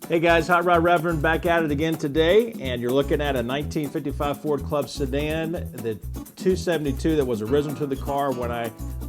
Hey guys, Hot Rod Reverend back at it again today, and you're looking at a 1955 Ford Club sedan, the 272 that was original to the car when I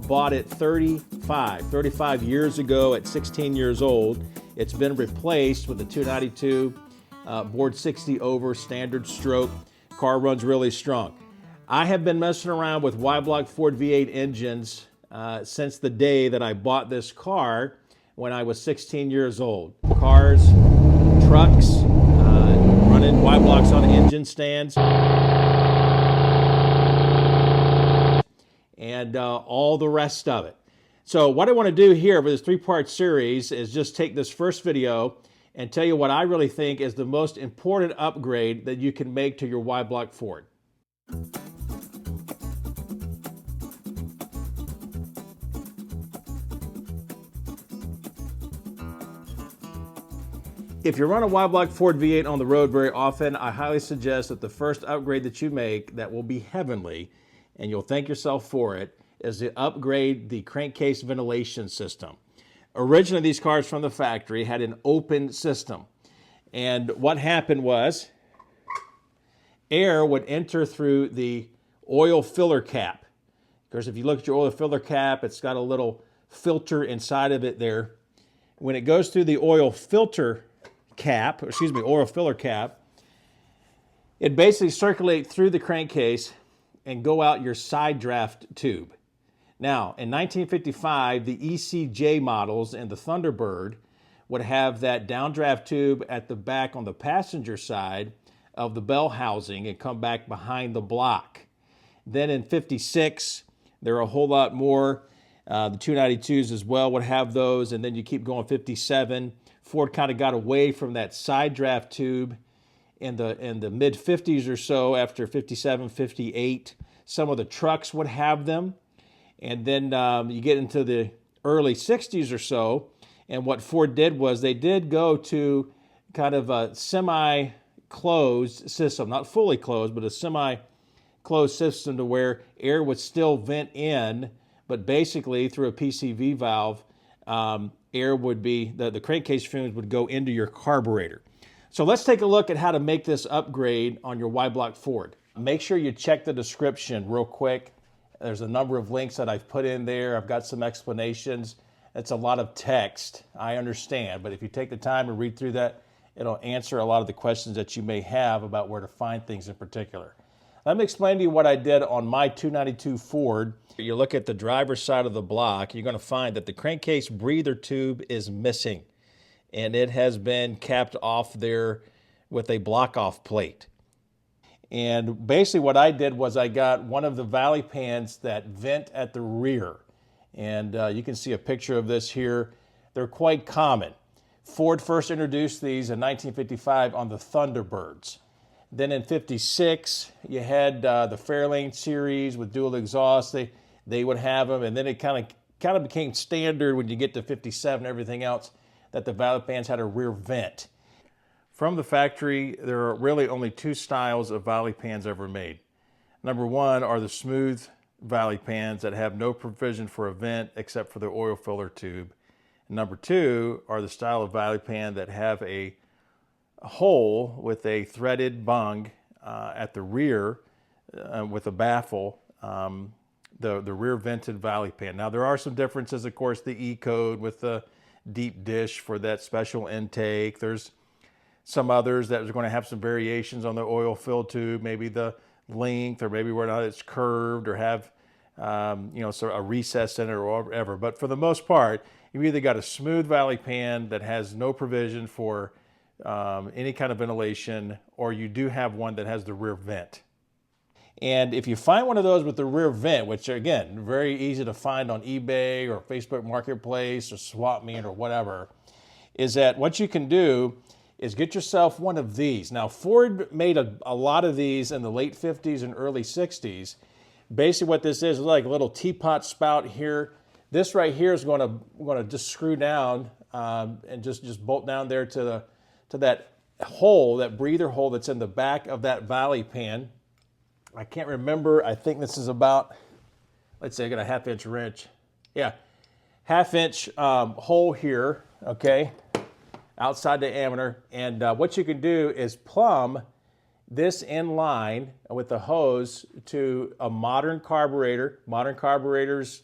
bought it 35 years ago at 16 years old. It's been replaced with the 292 board 60 over standard stroke. Car runs really strong. I have been messing around with Y-block Ford V8 engines since the day that I bought this car when I was 16 years old. Cars, trucks, running Y-blocks on engine stands, and all the rest of it. So what I want to do here for this three-part series is just take this first video and tell you what I really think is the most important upgrade that you can make to your Y-block Ford. If you run a Y-block Ford V8 on the road very often, I highly suggest that the first upgrade that you make that will be heavenly, and you'll thank yourself for it, is to upgrade the crankcase ventilation system. Originally, these cars from the factory had an open system. And what happened was air would enter through the oil filler cap. Because if you look at your oil filler cap, it's got a little filter inside of it there. When it goes through the oil filter cap, oil filler cap, it basically circulates through the crankcase and go out your side draft tube. Now, in 1955, the ECJ models and the Thunderbird would have that downdraft tube at the back on the passenger side of the bell housing and come back behind the block. Then in 56, there are a whole lot more. The 292s as well would have those, and then you keep going 57. Ford kind of got away from that side draft tube in the mid 50s or so. After 57, 58, some of the trucks would have them. And then you get into the early 60s or so, and what Ford did was they did go to kind of a semi-closed system, not fully closed, but a semi-closed system to where air would still vent in, but basically through a PCV valve, air would be, the crankcase fumes would go into your carburetor. So let's take a look at how to make this upgrade on your Y-block Ford. Make sure you check the description real quick. There's a number of links that I've put in there. I've got some explanations. It's a lot of text, I understand, but if you take the time to read through that, it'll answer a lot of the questions that you may have about where to find things in particular. Let me explain to you what I did on my 292 Ford. You look at the driver's side of the block, you're going to find that the crankcase breather tube is missing, and it has been capped off there with a block-off plate. And basically what I did was I got one of the valley pans that vent at the rear. And you can see a picture of this here. They're quite common. Ford first introduced these in 1955 on the Thunderbirds. Then in 56, you had the Fairlane series with dual exhaust. They would have them, and then it kind of became standard when you get to 57 and everything else that the valley pans had a rear vent. From the factory, there are really only two styles of valley pans ever made. Number one are the smooth valley pans that have no provision for a vent except for the oil filler tube. And number two are the style of valley pan that have a hole with a threaded bung at the rear with a baffle, the rear vented valley pan. Now there are some differences, of course, the E code with the deep dish for that special intake. There's some others that are going to have some variations on the oil fill tube, maybe the length or maybe whether or not it's curved or have sort of a recess in it or whatever. But for the most part, you've either got a smooth valley pan that has no provision for any kind of ventilation, or you do have one that has the rear vent. And if you find one of those with the rear vent, which are, again, very easy to find on eBay or Facebook Marketplace or Swap Meet or whatever, is that what you can do is get yourself one of these. Now, Ford made a lot of these in the late 50s and early 60s. Basically what this is like a little teapot spout here. This right here is going to just screw down and just bolt down there to that hole, that breather hole that's in the back of that valley pan. I can't remember. I think this is about, let's say I got a 1/2 inch wrench. Yeah, 1/2 inch hole here, okay? outside diameter. And what you can do is plumb this in line with the hose to a modern carburetor. Modern carburetors,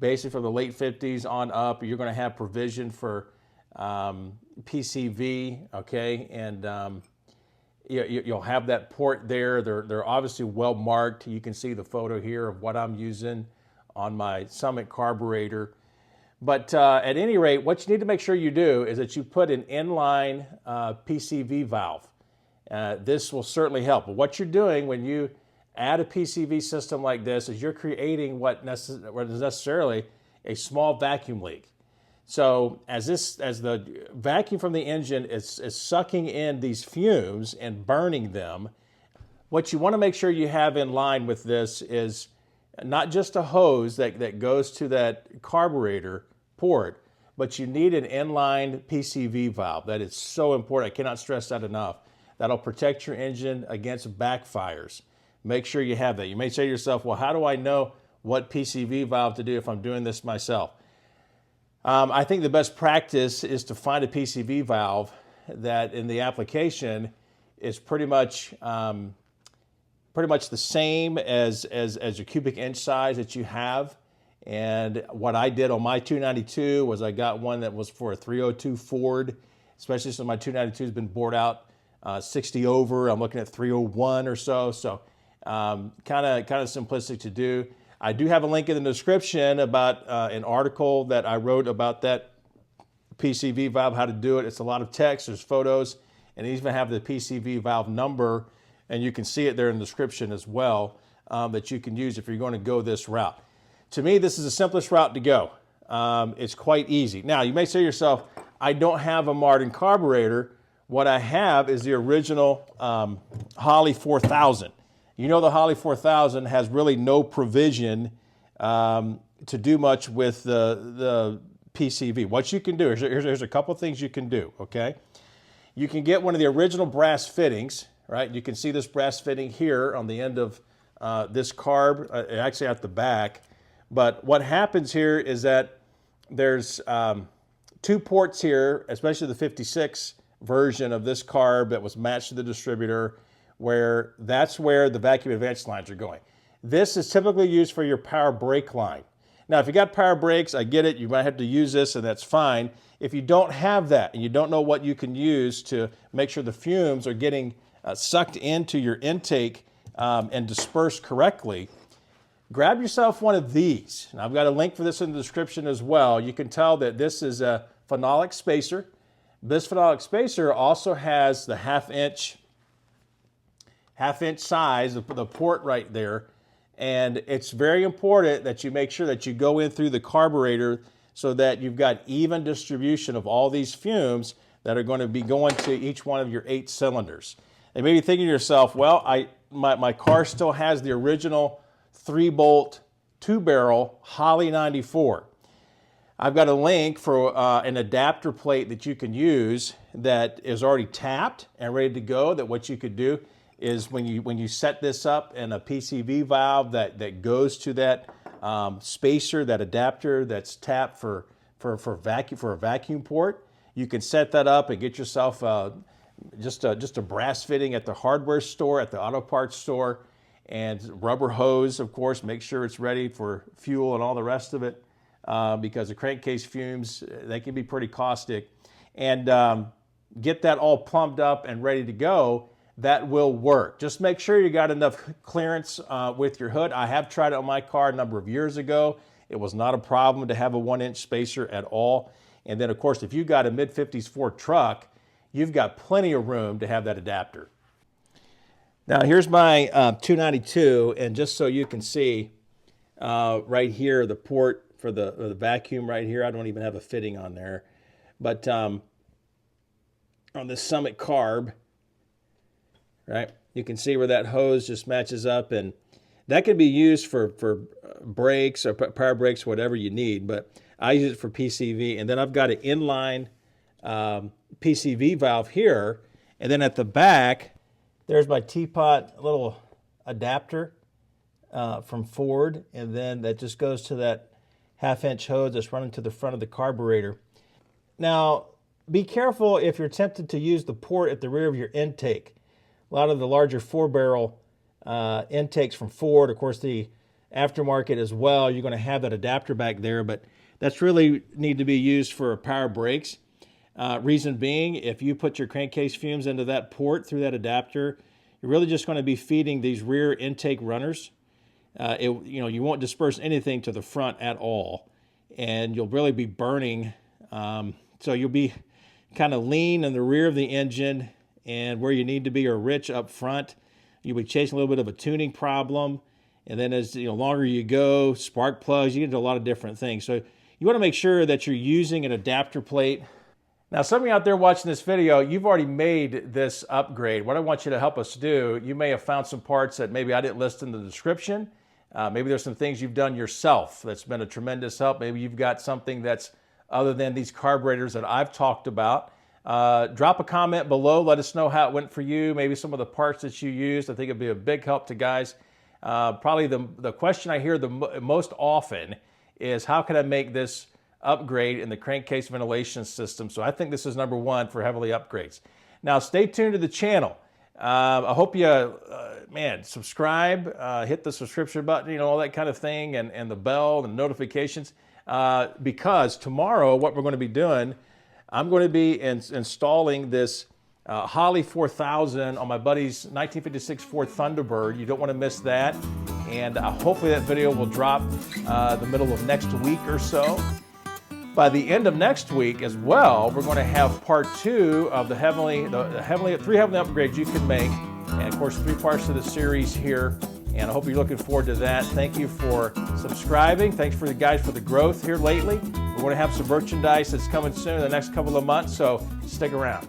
basically from the late 50s on up, you're going to have provision for PCV, okay? And you'll have that port there. They're obviously well marked. You can see the photo here of what I'm using on my Summit carburetor. But at any rate, what you need to make sure you do is that you put an inline PCV valve. This will certainly help. But what you're doing when you add a PCV system like this is you're creating what is necessarily a small vacuum leak. So as the vacuum from the engine is sucking in these fumes and burning them, what you want to make sure you have in line with this is not just a hose that goes to that carburetor port, but you need an inline PCV valve. That is so important. I cannot stress that enough. That'll protect your engine against backfires. Make sure you have that. You may say to yourself, well, how do I know what PCV valve to do if I'm doing this myself? I think the best practice is to find a PCV valve that in the application is pretty much the same as your cubic inch size that you have. And what I did on my 292 was I got one that was for a 302 Ford, especially since my 292 has been bored out 60 over. I'm looking at 301 or so. So kind of simplistic to do. I do have a link in the description about an article that I wrote about that PCV valve, how to do it. It's a lot of text, there's photos, and I even have the PCV valve number, and you can see it there in the description as well, that you can use if you're going to go this route. To me, this is the simplest route to go. It's quite easy. Now, you may say to yourself, I don't have a modern carburetor. What I have is the original Holley 4000. You know the Holley 4000 has really no provision to do much with the PCV. What you can do, here's a couple things you can do, okay? You can get one of the original brass fittings, right? You can see this brass fitting here on the end of this carb, actually at the back. But what happens here is that there's two ports here, especially the 56 version of this carb that was matched to the distributor, where that's where the vacuum advance lines are going. This is typically used for your power brake line. Now, if you got power brakes, I get it, you might have to use this and that's fine. If you don't have that and you don't know what you can use to make sure the fumes are getting sucked into your intake and dispersed correctly, grab yourself one of these. And I've got a link for this in the description as well. You can tell that this is a phenolic spacer. This phenolic spacer also has the half inch size, the port right there. And it's very important that you make sure that you go in through the carburetor so that you've got even distribution of all these fumes that are going to be going to each one of your 8 cylinders. And maybe thinking to yourself, well, my car still has the original 3-bolt 2-barrel Holley 94. I've got a link for an adapter plate that you can use that is already tapped and ready to go, that what you could do is when you set this up in a PCV valve that goes to that spacer, that adapter that's tapped for a vacuum port, you can set that up and get yourself just a brass fitting at the hardware store, at the auto parts store, and rubber hose, of course. Make sure it's ready for fuel and all the rest of it, because the crankcase fumes, they can be pretty caustic. And get that all plumbed up and ready to go. That will work. Just make sure you got enough clearance with your hood. I have tried it on my car a number of years ago. It was not a problem to have a 1-inch spacer at all. And then, of course, if you've got a mid-50s Ford truck, you've got plenty of room to have that adapter. Now, here's my 292, and just so you can see, right here, the port for the vacuum right here, I don't even have a fitting on there. But on this Summit carb, right, you can see where that hose just matches up, and that can be used for brakes or power brakes, whatever you need, but I use it for PCV. And then I've got an inline PCV valve here, and then at the back, there's my teapot little adapter from Ford, and then that just goes to that half-inch hose that's running to the front of the carburetor. Now, Be careful if you're tempted to use the port at the rear of your intake. A lot of the larger 4-barrel intakes from Ford, of course the aftermarket as well, you're going to have that adapter back there, but that's really need to be used for power brakes. Reason being, if you put your crankcase fumes into that port through that adapter, you're really just going to be feeding these rear intake runners. You won't disperse anything to the front at all, and you'll really be burning. So you'll be kind of lean in the rear of the engine, and where you need to be or rich up front. You'll be chasing a little bit of a tuning problem, and then as longer you go, spark plugs, you get into a lot of different things. So you want to make sure that you're using an adapter plate. Now, some of you out there watching this video, you've already made this upgrade. What I want you to help us do, you may have found some parts that maybe I didn't list in the description. Maybe there's some things you've done yourself that's been a tremendous help. Maybe you've got something that's other than these carburetors that I've talked about. Drop a comment below. Let us know how it went for you. Maybe some of the parts that you used. I think it'd be a big help to guys. Probably the question I hear the most often is, how can I make this upgrade in the crankcase ventilation system? So I think this is number one for heavily upgrades. Now stay tuned to the channel. I hope you, subscribe, hit the subscription button, all that kind of thing, and the bell and notifications. Because tomorrow what we're going to be doing, I'm going to be installing this Holley 4000 on my buddy's 1956 Ford Thunderbird. You don't want to miss that. And hopefully that video will drop the middle of next week or so. By the end of next week as well, we're going to have part 2 of the 3 heavenly upgrades you can make. And of course, 3 parts to the series here. And I hope you're looking forward to that. Thank you for subscribing. Thanks for the guys for the growth here lately. We're going to have some merchandise that's coming soon in the next couple of months, so stick around.